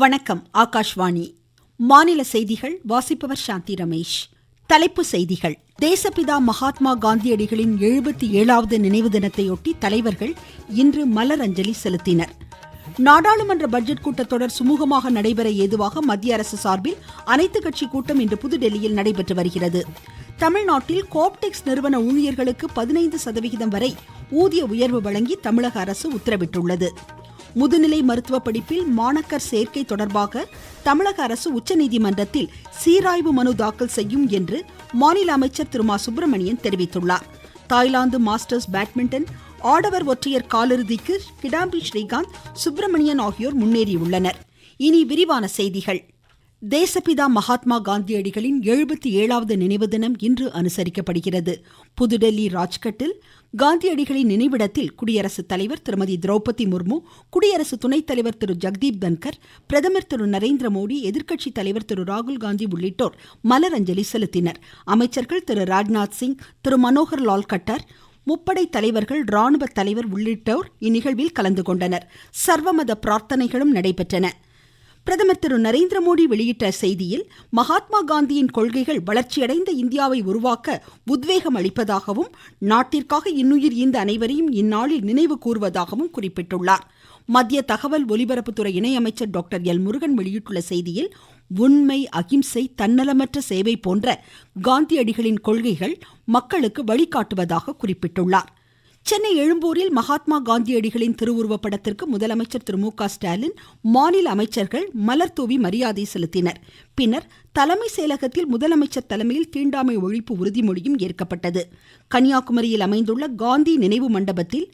வணக்கம். ஆகாஷ்வாணி மாநில செய்திகள் வாசிப்பவர் சாந்தி ரமேஷ். தலைப்புச் செய்திகள். தேசப்பிதா மகாத்மா காந்தியடிகளின் 77வது நினைவு தினத்தையொட்டி தலைவர்கள் இன்று மலரஞ்சலி செலுத்தினர். நாடாளுமன்ற பட்ஜெட் கூட்டத்தொடர் சுமூகமாக நடைபெற ஏதுவாக மத்திய அரசு சார்பில் அனைத்து கட்சி கூட்டம் இன்று புதுடெல்லியில் நடைபெற்று வருகிறது. தமிழ்நாட்டில் கோப்டெக்ஸ் நிறுவன ஊழியர்களுக்கு 15% வரை ஊதிய உயர்வு வழங்கி தமிழக அரசு உத்தரவிட்டுள்ளது. முதுநிலை மருத்துவ படிப்பில் மாணக்கர் சேர்க்கை தொடர்பாக தமிழக அரசு உச்சநீதிமன்றத்தில் சீராய்வு மனு தாக்கல் செய்யும் என்று மாநில அமைச்சர் திரு மா சுப்பிரமணியன் தெரிவித்துள்ளார். தாய்லாந்து மாஸ்டர்ஸ் பேட்மிண்டன் ஆடவர் ஒற்றையர் காலிறுதிக்கு கிடாம்பி ஸ்ரீகாந்த், சுப்பிரமணியன் ஆகியோர் முன்னேறியுள்ளனர். இனி விரிவான செய்திகள். தேசப்பிதா மகாத்மா காந்தியடிகளின் 77வது நினைவு தினம் இன்று அனுசரிக்கப்படுகிறது. புதுடெல்லி ராஜ்கட்டில் காந்தியடிகளின் நினைவிடத்தில் குடியரசுத் தலைவர் திருமதி திரௌபதி முர்மு, குடியரசு துணைத் தலைவர் திரு ஜெகதீப் தன்கர், பிரதமர் திரு நரேந்திர மோடி, எதிர்க்கட்சி தலைவர் திரு ராகுல் காந்தி உள்ளிட்டோர் மலரஞ்சலி செலுத்தினர். அமைச்சர்கள் திரு ராஜ்நாத் சிங், திரு மனோகர் லால் கட்டார், முப்படை தலைவர்கள், ராணுவ தலைவர் உள்ளிட்டோர் இந்நிகழ்வில் கலந்து கொண்டனர். சர்வமத பிரார்த்தனைகளும் நடைபெற்றன. பிரதமர் திரு நரேந்திர மோடி வெளியிட்ட செய்தியில், மகாத்மா காந்தியின் கொள்கைகள் வளர்ச்சியடைந்த இந்தியாவை உருவாக்க உத்வேகம் அளிப்பதாகவும் நாட்டிற்காக இன்னுயிர் ஈந்த அனைவரையும் இந்நாளில் நினைவு கூறுவதாகவும் குறிப்பிட்டுள்ளார். மத்திய தகவல் ஒலிபரப்புத்துறை இணையமைச்சர் டாக்டர் எல் முருகன் வெளியிட்டுள்ள செய்தியில், உண்மை, அகிம்சை, தன்னலமற்ற சேவை போன்ற காந்தியடிகளின் கொள்கைகள் மக்களுக்கு வழிகாட்டுவதாக குறிப்பிட்டுள்ளார். சென்னை எழும்பூரில் மகாத்மா காந்தியடிகளின் திருவுருவ படத்திற்கு முதலமைச்சர் திரு மு க ஸ்டாலின், மாநில அமைச்சர்கள் மலர்தூவி மரியாதை செலுத்தினர். பின்னர் தலைமை செயலகத்தில் முதலமைச்சர் தலைமையில் தீண்டாமை ஒழிப்பு உறுதிமொழியும் ஏற்கப்பட்டது. கன்னியாகுமரியில் அமைந்துள்ள காந்தி நினைவு மண்டபத்தில்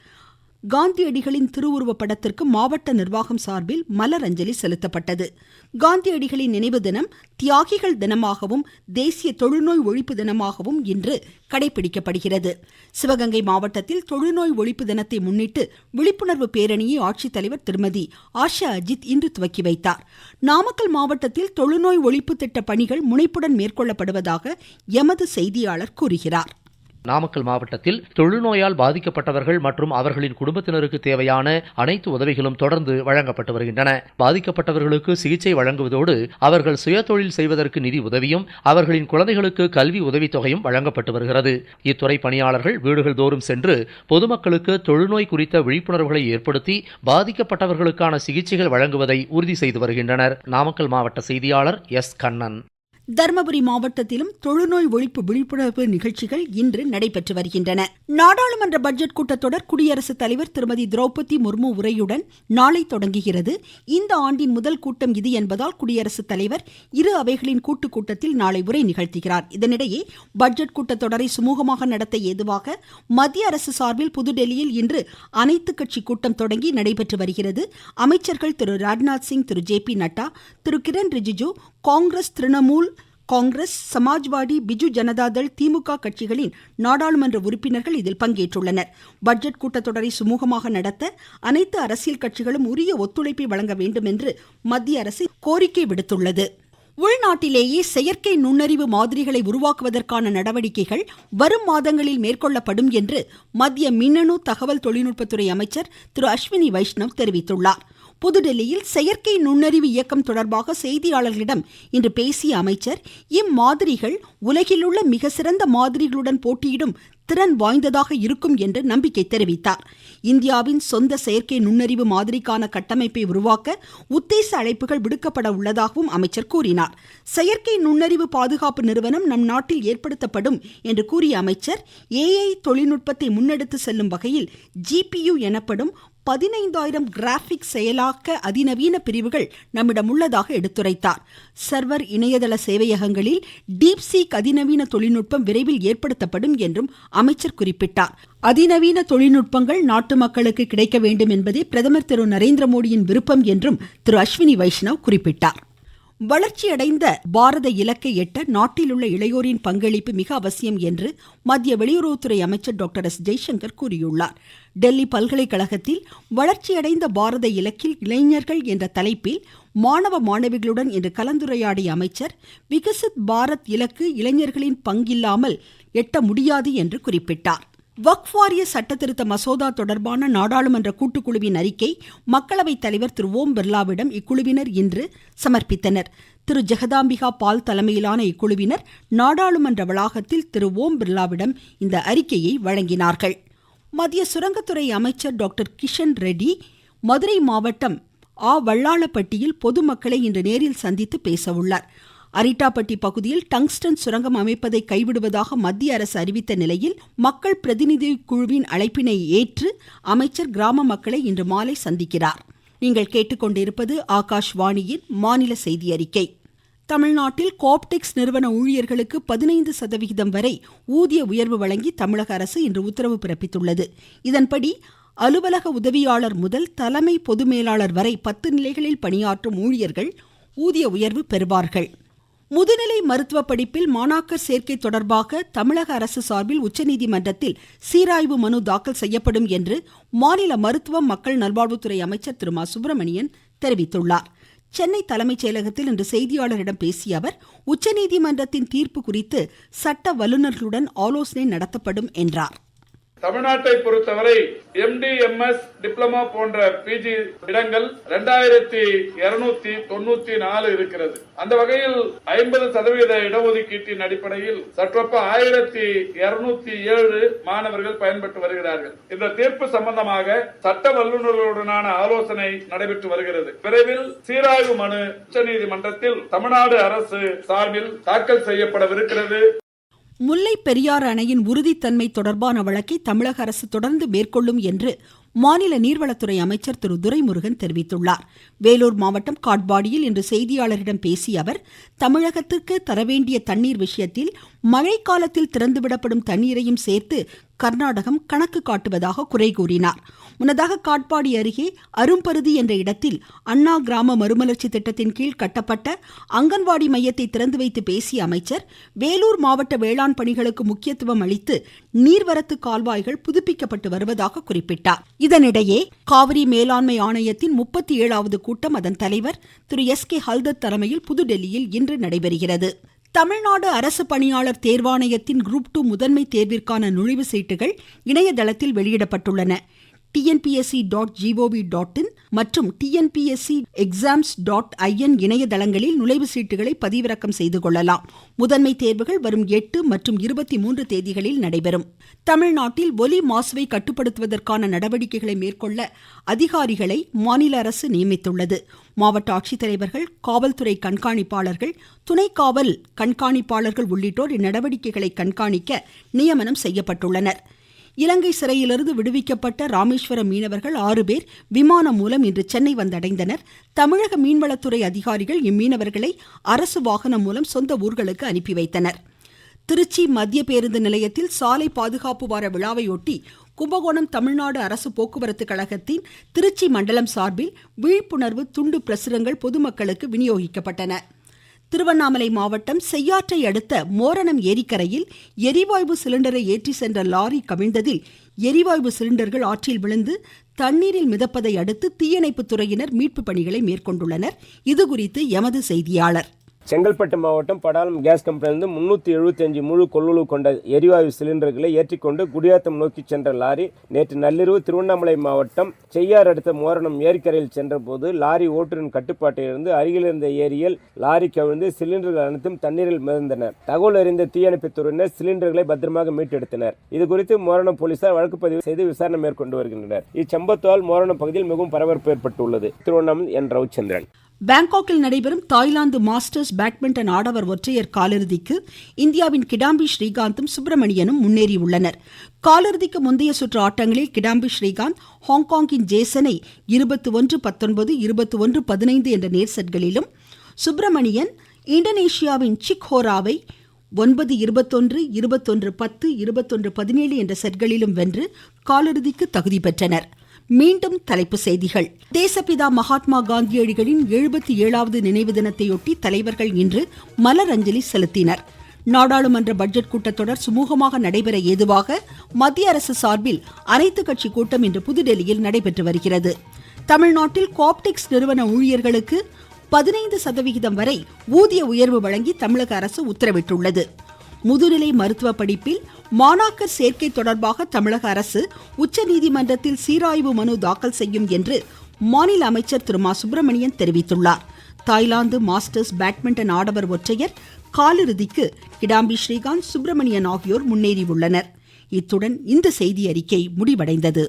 காந்தியடிகளின் திருவுருவ படத்திற்கு மாவட்ட நிர்வாகம் சார்பில் மலரஞ்சலி செலுத்தப்பட்டது. காந்தியடிகளின் நினைவு தினம் தியாகிகள் தினமாகவும் தேசிய தொழுநோய் ஒழிப்பு தினமாகவும் இன்று கடைபிடிக்கப்படுகிறது. சிவகங்கை மாவட்டத்தில் தொழுநோய் ஒழிப்பு தினத்தை முன்னிட்டு விழிப்புணர்வு பேரணியை ஆட்சித்தலைவர் திருமதி ஆஷா அஜித் இன்று துவக்கி வைத்தார். நாமக்கல் மாவட்டத்தில் தொழுநோய் ஒழிப்பு திட்ட பணிகள் முனைப்புடன் மேற்கொள்ளப்படுவதாக எமது செய்தியாளர் கூறுகிறார். நாமக்கல் மாவட்டத்தில் தொழுநோயால் பாதிக்கப்பட்டவர்கள் மற்றும் அவர்களின் குடும்பத்தினருக்கு தேவையான அனைத்து உதவிகளும் தொடர்ந்து வழங்கப்பட்டு வருகின்றன. பாதிக்கப்பட்டவர்களுக்கு சிகிச்சை வழங்குவதோடு அவர்கள் சுயதொழில் செய்வதற்கு நிதி உதவியும், அவர்களின் குழந்தைகளுக்கு கல்வி உதவித்தொகையும் வழங்கப்பட்டு வருகிறது. இத்துறை பணியாளர்கள் வீடுகள் தோறும் சென்று பொதுமக்களுக்கு தொழுநோய் குறித்த விழிப்புணர்வுகளை ஏற்படுத்தி பாதிக்கப்பட்டவர்களுக்கான சிகிச்சைகள் வழங்குவதை உறுதி செய்து வருகின்றனர். நாமக்கல் மாவட்ட செய்தியாளர் எஸ் கண்ணன். தர்மபுரி மாவட்டத்திலும் தொழுநோய் ஒழிப்பு விழிப்புணர்வு நிகழ்ச்சிகள் இன்று நடைபெற்று வருகின்றன. நாடாளுமன்ற பட்ஜெட் கூட்டத்தொடர் குடியரசுத் தலைவர் திருமதி திரௌபதி முர்மு உரையுடன் நாளை தொடங்குகிறது. இந்த ஆண்டின் முதல் கூட்டம் இது என்பதால் குடியரசுத் தலைவர் இரு அவைகளின் கூட்டத்தில் நாளை உரை நிகழ்த்துகிறார். இதனிடையே பட்ஜெட் கூட்டத்தொடரை சுமூகமாக நடத்த ஏதுவாக மத்திய அரசு சார்பில் புதுடெல்லியில் இன்று அனைத்து கட்சி கூட்டம் தொடங்கி நடைபெற்று வருகிறது. அமைச்சர்கள் திரு ராஜ்நாத் சிங், திரு ஜே.பி. நட்டா, திரு கிரண் ரிஜிஜு, காங்கிரஸ், திரிணாமுல் காங்கிரஸ், சமாஜ்வாடி, பிஜு ஜனதாதள், திமுக கட்சிகளின் நாடாளுமன்ற உறுப்பினர்கள் இதில் பங்கேற்றுள்ளனர். பட்ஜெட் கூட்டத்தொடரை சுமூகமாக நடத்த அனைத்து அரசியல் கட்சிகளும் உரிய ஒத்துழைப்பை வழங்க வேண்டும் என்று மத்திய அரசு கோரிக்கை விடுத்துள்ளது. உள்நாட்டிலேயே செயற்கை நுண்ணறிவு மாதிரிகளை உருவாக்குவதற்கான நடவடிக்கைகள் வரும் மாதங்களில் மேற்கொள்ளப்படும் என்று மத்திய மின்னணு தகவல் தொழில்நுட்பத்துறை அமைச்சர் திரு அஸ்வினி வைஷ்ணவ் தெரிவித்துள்ளார். புதுடெல்லியில் செயற்கை நுண்ணறிவு இயக்கம் தொடர்பாக செய்தியாளர்களிடம் இன்று பேசிய அமைச்சர், இம்மாதிரிகள் உலகிலுள்ள மிக சிறந்த மாதிரிகளுடன் போட்டியிடும் திறன் வாய்ந்ததாக இருக்கும் என்று நம்பிக்கை தெரிவித்தார். இந்தியாவின் சொந்த செயற்கை நுண்ணறிவு மாதிரிக்கான கட்டமைப்பை உருவாக்க உத்தேச அழைப்புகள் விடுக்கப்பட உள்ளதாகவும் அமைச்சர் கூறினார். செயற்கை நுண்ணறிவு பாதுகாப்பு நிறுவனம் நம் நாட்டில் ஏற்படுத்தப்படும் என்று கூறிய அமைச்சர், AI தொழில்நுட்பத்தை முன்னெடுத்து செல்லும் வகையில் GPU எனப்படும் 15,000 கிராபிக் செயலாக்க அதிநவீன பிரிவுகள் நம்மிடம் உள்ளதாக எடுத்துரைத்தார். சர்வர் இணையதள சேவையகங்களில் டீப்சீக் அதிநவீன தொழில்நுட்பம் விரைவில் ஏற்படுத்தப்படும் என்றும் அமைச்சர் குறிப்பிட்டார். அதிநவீன தொழில்நுட்பங்கள் நாட்டு மக்களுக்கு கிடைக்க வேண்டும் என்பதே பிரதமர் திரு நரேந்திர மோடியின் விருப்பம் என்றும் திரு அஸ்வினி வைஷ்ணவ் குறிப்பிட்டார். வளர்ச்சியடைந்த பாரத இலக்கை எட்ட நாட்டில் உள்ள இளையோரின் பங்களிப்பு மிக அவசியம் என்று மத்திய வெளியுறவுத்துறை அமைச்சர் டாக்டர் எஸ் ஜெய்சங்கர் கூறியுள்ளார். டெல்லி பல்கலைக்கழகத்தில் வளர்ச்சியடைந்த பாரத இலக்கில் இளைஞர்கள் என்ற தலைப்பில் மாணவ மாணவிகளுடன் இன்று கலந்துரையாடிய அமைச்சர், விகசித் பாரத் இலக்கு இளைஞர்களின் பங்கில்லாமல் எட்ட முடியாது என்று குறிப்பிட்டார். வக்ஃப் வாரிய சட்டத்திருத்த மசோதா தொடர்பான நாடாளுமன்ற கூட்டுக்குழுவின் அறிக்கை மக்களவைத் தலைவர் திரு ஓம் பிர்லாவிடம் இக்குழுவினர் இன்று சமர்ப்பித்தனர். திரு ஜெகதாம்பிகா பால் தலைமையிலான இக்குழுவினர் நாடாளுமன்ற வளாகத்தில் திரு ஓம் பிர்லாவிடம் இந்த அறிக்கையை வழங்கினார்கள். மத்திய சுரங்கத்துறை அமைச்சர் டாக்டர் கிஷன் ரெட்டி மதுரை மாவட்டம் வல்லாளப்பட்டியில் பொதுமக்களை இன்று நேரில் சந்தித்து பேச உள்ளார். அரிட்டாப்பட்டி பகுதியில் டங்ஸ்டன் சுரங்கம் அமைப்பதை கைவிடுவதாக மத்திய அரசு அறிவித்த நிலையில் மக்கள் பிரதிநிதி குழுவின் அழைப்பினை ஏற்று அமைச்சர் கிராம மக்களை இன்று மாலை சந்திக்கிறார். நீங்கள் கேட்டுக்கொண்டிருப்பது ஆகாஷ்வாணியின் மாநில செய்தி அறிக்கை. தமிழ்நாட்டில் கோப்டெக்ஸ் நிறுவன ஊழியர்களுக்கு 15% வரை ஊதிய உயர்வு வழங்கி தமிழக அரசு இன்று உத்தரவு பிறப்பித்துள்ளது. இதன்படி அலுவலக உதவியாளர் முதல் தலைமை பொது மேலாளர் வரை 10 நிலைகளில் பணியாற்றும் ஊழியர்கள் ஊதிய உயர்வு பெறுவார்கள். முதுநிலை மருத்துவ படிப்பில் மாணாக்கர் சேர்க்கை தொடர்பாக தமிழக அரசு சார்பில் உச்சநீதிமன்றத்தில் சீராய்வு மனு தாக்கல் செய்யப்படும் என்று மாநில மருத்துவம் மக்கள் நல்வாழ்வுத்துறை அமைச்சர் திரு மா சுப்பிரமணியன் தெரிவித்துள்ளார். சென்னை தலைமைச் செயலகத்தில் இன்று செய்தியாளரிடம் பேசிய அவர், உச்சநீதிமன்றத்தின் தீர்ப்பு குறித்து சட்ட வல்லுநர்களுடன் ஆலோசனை நடத்தப்படும் என்றார். தமிழ்நாட்டை பொறுத்தவரை MD, MS, டிப்ளமா போன்ற PG இடங்கள் 2294 இருக்கிறது. அந்த வகையில் 50% இடஒதுக்கீட்டின் அடிப்படையில் சற்றொப்ப 1207 மாணவர்கள் பயன்பெற்று வருகிறார்கள். இந்த தீர்ப்பு சம்பந்தமாக சட்ட வல்லுநர்களுடனான ஆலோசனை நடைபெற்று வருகிறது. விரைவில் சீராய்வு மனு உச்சநீதிமன்றத்தில் தமிழ்நாடு அரசு சார்பில் தாக்கல் செய்யப்படவிருக்கிறது. முல்லை பெரியாறு அணையின் உறுதித்தன்மை தொடர்பான வழக்கை தமிழக அரசு தொடர்ந்து மேற்கொள்ளும் என்று மாநில நீர்வளத்துறை அமைச்சர் திரு துரைமுருகன் தெரிவித்துள்ளார். வேலூர் மாவட்டம் காட்பாடியில் இன்று செய்தியாளரிடம் பேசிய அவர், தமிழகத்திற்கு தரவேண்டிய தண்ணீர் விஷயத்தில் மழைக்காலத்தில் திறந்துவிடப்படும் தண்ணீரையும் சேர்த்து கர்நாடகம் கணக்கு காட்டுவதாக குறை கூறினார். முன்னதாக காட்பாடி அருகே அரும்பருதி என்ற இடத்தில் அண்ணா கிராம மறுமலர்ச்சி திட்டத்தின் கீழ் கட்டப்பட்ட அங்கன்வாடி மையத்தை திறந்து வைத்து பேசிய அமைச்சர், வேலூர் மாவட்ட வேளாண் பணிகளுக்கு முக்கியத்துவம் அளித்து நீர்வரத்து கால்வாய்கள் புதுப்பிக்கப்பட்டு வருவதாக குறிப்பிட்டார். இதனிடையே காவிரி மேலாண்மை ஆணையத்தின் 37வது கூட்டம் அதன் தலைவர் திரு SK ஹல்தர் தலைமையில் புதுடெல்லியில் இன்று நடைபெறுகிறது. தமிழ்நாடு அரசு பணியாளர் தேர்வாணையத்தின் குரூப் 2 முதன்மை தேர்விற்கான நுழைவு சீட்டுகள் இணையதளத்தில் வெளியிடப்பட்டுள்ளன. tnpsc.gov.in மற்றும் tnpscexams.in இணையதளங்களில் நுழைவு சீட்டுகளை பதிவிறக்கம் செய்து கொள்ளலாம். முதன்மை தேர்வுகள் வரும் 8 மற்றும் 23 தேதிகளில் நடைபெறும். தமிழ்நாட்டில் ஒலி மாசுவை கட்டுப்படுத்துவதற்கான நடவடிக்கைகளை மேற்கொள்ள அதிகாரிகளை மாநில அரசு நியமித்துள்ளது. மாவட்ட ஆட்சித்தலைவர்கள், காவல்துறை கண்காணிப்பாளர்கள், துணை காவல் கண்காணிப்பாளர்கள் உள்ளிட்டோர் இந்நடவடிக்கைகளை கண்காணிக்க நியமனம் செய்யப்பட்டுள்ளனர். இலங்கை சிறையிலிருந்து விடுவிக்கப்பட்ட ராமேஸ்வரம் மீனவர்கள் 6 பேர் விமானம் மூலம் இன்று சென்னை வந்தடைந்தனர். தமிழக மீன்வளத்துறை அதிகாரிகள் இம்மீனவர்களை அரசு வாகனம் மூலம் சொந்த ஊர்களுக்கு அனுப்பி வைத்தனர். திருச்சி மத்திய பேருந்து நிலையத்தில் சாலை பாதுகாப்பு வார விழாவையொட்டி கும்பகோணம் தமிழ்நாடு அரசு போக்குவரத்து கழகத்தின் திருச்சி மண்டலம் சார்பில் விழிப்புணர்வு துண்டு பிரசுரங்கள் பொதுமக்களுக்கு விநியோகிக்கப்பட்டன. திருவண்ணாமலை மாவட்டம் செய்யாற்றை அடுத்த மோரணம் ஏரிக்கரையில் எரிவாயு சிலிண்டரை ஏற்றி சென்ற லாரி கவிழ்ந்ததில் எரிவாயு சிலிண்டர்கள் ஆற்றில் விழுந்து தண்ணீரில் மிதப்பதை அடுத்து தீயணைப்பு துறையினர் மீட்பு பணிகளை மேற்கொண்டுள்ளனர். இதுகுறித்து எமது செய்தியாளர். செங்கல்பட்டு மாவட்டம் படாலம் கேஸ் கம்பெனிலிருந்து 375 முழு கொள்ளளவு கொண்ட எரிவாயு சிலிண்டர்களை ஏற்றிக்கொண்டு குடியாத்தம் நோக்கி சென்ற லாரி நேற்று நள்ளிரவு திருவண்ணாமலை மாவட்டம் செய்யார் அடுத்த மோரணம் ஏரிக்கரையில் சென்றபோது லாரி ஓட்டுநரின் கட்டுப்பாட்டில் இருந்து அருகில் இருந்த ஏரியில் லாரி கவிழ்ந்து சிலிண்டர்கள் அனைத்தும் தண்ணீரில் மிதந்தன. தகவல் அறிந்த தீயணைப்புத் துறையினர் சிலிண்டர்களை பத்திரமாக மீட்டெடுத்தனர். இதுகுறித்து மோரணம் போலீசார் வழக்கு பதிவு செய்து விசாரணை மேற்கொண்டு வருகின்றனர். இச்சம்பவத்தால் மோரணம் பகுதியில் மிகவும் பரபரப்பு ஏற்பட்டுள்ளது. திருவண்ணாமலை என் ரவிச்சந்திரன். பாங்காக்கில் நடைபெறும் தாய்லாந்து மாஸ்டர்ஸ் பேட்மிண்டன் ஆடவர் ஒற்றையர் காலிறுதிக்கு இந்தியாவின் கிடாம்பி ஸ்ரீகாந்தும் சுப்பிரமணியனும் முன்னேறியுள்ளனர். காலிறுதிக்கு முந்தைய சுற்று ஆட்டங்களில் கிடாம்பி ஸ்ரீகாந்த் ஹாங்காங்கின் ஜேசனை 21-19, 21-15 என்ற நேர் செட்களிலும், சுப்பிரமணியன் இந்தோனேஷியாவின் சிக் ஹோராவை 9-21, 21-10, 21-17 என்ற செட்களிலும் வென்று காலிறுதிக்கு தகுதி பெற்றனர். மீண்டும் தலைப்புச் செய்திகள். தேசப்பிதா மகாத்மா காந்தியடிகளின் 77வது நினைவு தினத்தையொட்டி தலைவர்கள் இன்று மலரஞ்சலி செலுத்தினர். நாடாளுமன்ற பட்ஜெட் கூட்டத்தொடர் சுமூகமாக நடைபெற ஏதுவாக மத்திய அரசு சார்பில் அனைத்து கட்சி கூட்டம் இன்று புதுடெல்லியில் நடைபெற்று வருகிறது. தமிழ்நாட்டில் கோப்டெக்ஸ் நிறுவன ஊழியர்களுக்கு 15% வரை ஊதிய உயர்வு வழங்கி தமிழக அரசு உத்தரவிட்டுள்ளது. முதுநிலை மருத்துவ படிப்பில் மாணாக்கர் சேர்க்கை தொடர்பாக தமிழக அரசு உச்சநீதிமன்றத்தில் சீராய்வு மனு தாக்கல் செய்யும் என்று மாநில அமைச்சர் திரு மா சுப்பிரமணியன் தெரிவித்துள்ளார். தாய்லாந்து மாஸ்டர்ஸ் பேட்மிண்டன் ஆடவர் ஒற்றையர் காலிறுதிக்கு கிடாம்பி ஸ்ரீகாந்த், சுப்பிரமணியன் ஆகியோர் முன்னேறியுள்ளனர். இத்துடன் இந்த செய்தி அறிக்கை முடிவடைந்தது.